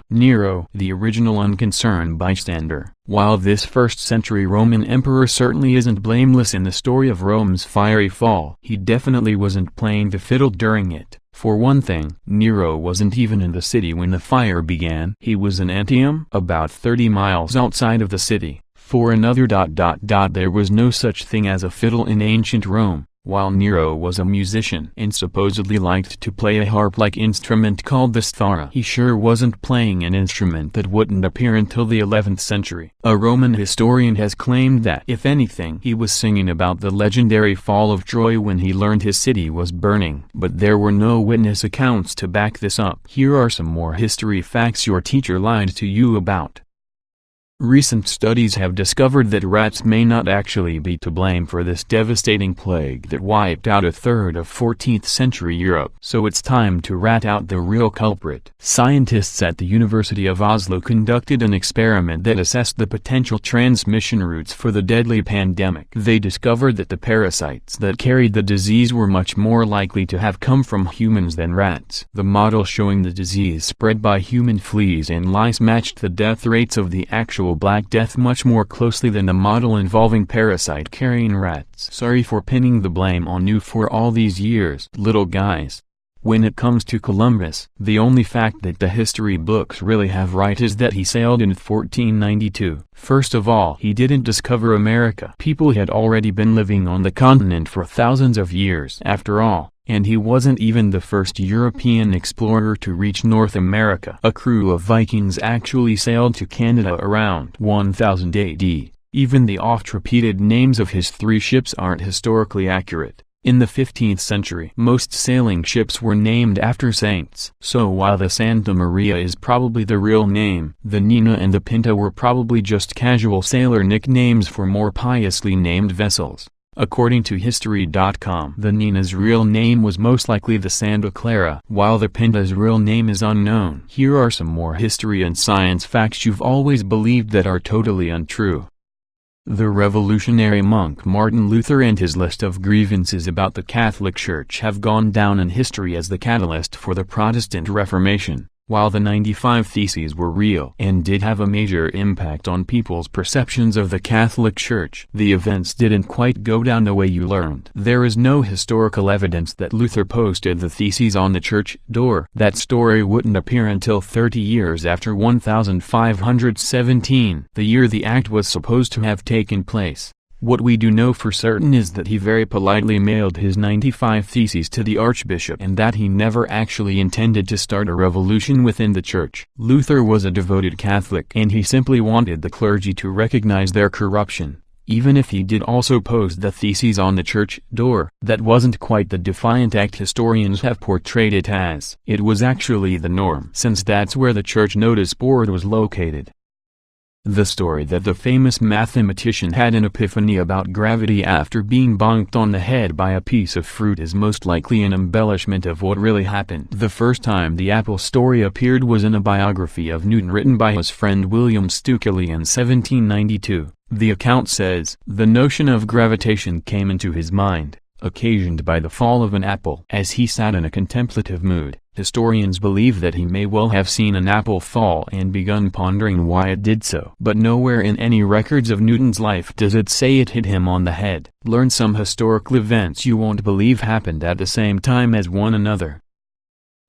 Nero, the original unconcerned bystander. While this first-century Roman emperor certainly isn't blameless in the story of Rome's fiery fall, he definitely wasn't playing the fiddle during it. For one thing, Nero wasn't even in the city when the fire began. He was in Antium, about 30 miles outside of the city. For another there was no such thing as a fiddle in ancient Rome. While Nero was a musician and supposedly liked to play a harp-like instrument called the sthara, he sure wasn't playing an instrument that wouldn't appear until the 11th century. A Roman historian has claimed that, if anything, he was singing about the legendary fall of Troy when he learned his city was burning. But there were no witness accounts to back this up. Here are some more history facts your teacher lied to you about. Recent studies have discovered that rats may not actually be to blame for this devastating plague that wiped out a third of 14th century Europe. So it's time to rat out the real culprit. Scientists at the University of Oslo conducted an experiment that assessed the potential transmission routes for the deadly pandemic. They discovered that the parasites that carried the disease were much more likely to have come from humans than rats. The model showing the disease spread by human fleas and lice matched the death rates of the actual Black Death much more closely than the model involving parasite-carrying rats. Sorry for pinning the blame on you for all these years, little guys. When it comes to Columbus, the only fact that the history books really have right is that he sailed in 1492. First of all, he didn't discover America. People had already been living on the continent for thousands of years after all. And he wasn't even the first European explorer to reach North America. A crew of Vikings actually sailed to Canada around 1000 AD. Even the oft-repeated names of his 3 ships aren't historically accurate. In the 15th century, most sailing ships were named after saints. So while the Santa Maria is probably the real name, the Nina and the Pinta were probably just casual sailor nicknames for more piously named vessels. According to History.com, the Nina's real name was most likely the Santa Clara, while the Pinta's real name is unknown. Here are some more history and science facts you've always believed that are totally untrue. The revolutionary monk Martin Luther and his list of grievances about the Catholic Church have gone down in history as the catalyst for the Protestant Reformation. While the 95 Theses were real and did have a major impact on people's perceptions of the Catholic Church, the events didn't quite go down the way you learned. There is no historical evidence that Luther posted the Theses on the church door. That story wouldn't appear until 30 years after 1517, the year the act was supposed to have taken place. What we do know for certain is that he very politely mailed his 95 Theses to the archbishop and that he never actually intended to start a revolution within the church. Luther was a devoted Catholic and he simply wanted the clergy to recognize their corruption. Even if he did also post the Theses on the church door, that wasn't quite the defiant act historians have portrayed it as. It was actually the norm, since that's where the church notice board was located. The story that the famous mathematician had an epiphany about gravity after being bonked on the head by a piece of fruit is most likely an embellishment of what really happened. The first time the apple story appeared was in a biography of Newton written by his friend William Stukeley in 1792. The account says, the notion of gravitation came into his mind, occasioned by the fall of an apple. As he sat in a contemplative mood, historians believe that he may well have seen an apple fall and begun pondering why it did so. But nowhere in any records of Newton's life does it say it hit him on the head. Learn some historical events you won't believe happened at the same time as one another.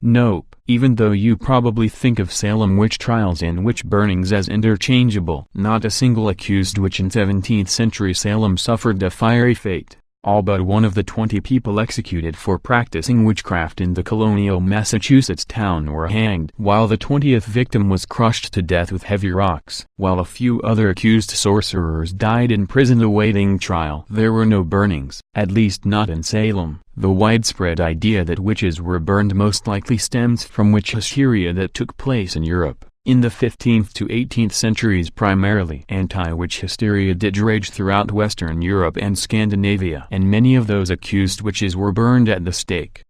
Nope, even though you probably think of Salem witch trials and witch burnings as interchangeable, not a single accused witch in 17th century Salem suffered a fiery fate. All but one of the 20 people executed for practicing witchcraft in the colonial Massachusetts town were hanged, while the 20th victim was crushed to death with heavy rocks. While a few other accused sorcerers died in prison awaiting trial, there were no burnings, at least not in Salem. The widespread idea that witches were burned most likely stems from witch hysteria that took place in Europe. In the 15th to 18th centuries primarily, anti-witch hysteria did rage throughout Western Europe and Scandinavia, and many of those accused witches were burned at the stake.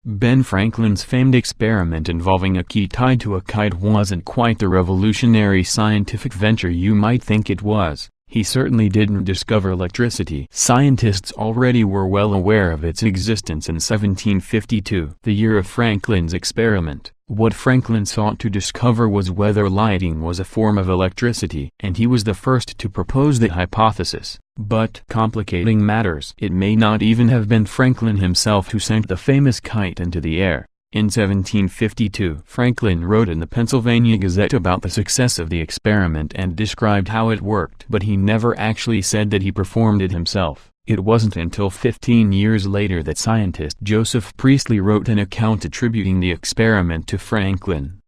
Ben Franklin's famed experiment involving a key tied to a kite wasn't quite the revolutionary scientific venture you might think it was. He certainly didn't discover electricity. Scientists already were well aware of its existence in 1752, the year of Franklin's experiment. What Franklin sought to discover was whether lighting was a form of electricity, and he was the first to propose the hypothesis. But, complicating matters, it may not even have been Franklin himself who sent the famous kite into the air. In 1752, Franklin wrote in the Pennsylvania Gazette about the success of the experiment and described how it worked. But he never actually said that he performed it himself. It wasn't until 15 years later that scientist Joseph Priestley wrote an account attributing the experiment to Franklin.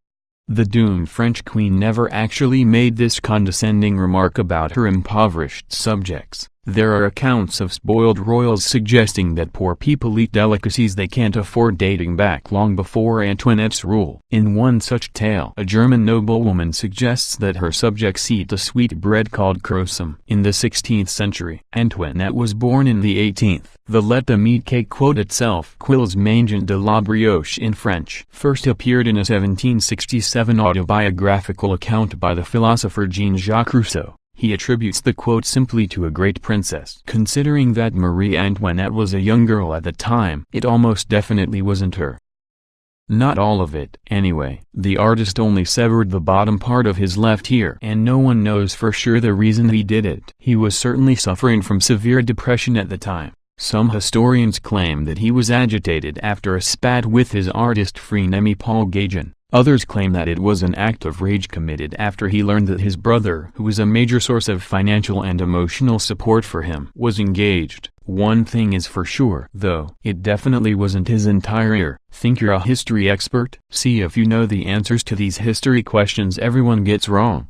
The doomed French queen never actually made this condescending remark about her impoverished subjects. There are accounts of spoiled royals suggesting that poor people eat delicacies they can't afford dating back long before Antoinette's rule. In one such tale, a German noblewoman suggests that her subjects eat a sweet bread called croissant. In the 16th century, Antoinette was born in the 18th. The let them eat cake quote itself, quilles mangent de la brioche in French, first appeared in a 1767 autobiographical account by the philosopher Jean-Jacques Rousseau. He attributes the quote simply to a great princess. Considering that Marie Antoinette was a young girl at the time, it almost definitely wasn't her. Not all of it. Anyway, the artist only severed the bottom part of his left ear, and no one knows for sure the reason he did it. He was certainly suffering from severe depression at the time. Some historians claim that he was agitated after a spat with his artist frenemy Paul Gauguin. Others claim that it was an act of rage committed after he learned that his brother, who was a major source of financial and emotional support for him, was engaged. One thing is for sure, though, it definitely wasn't his entire ear. Think you're a history expert? See if you know the answers to these history questions everyone gets wrong.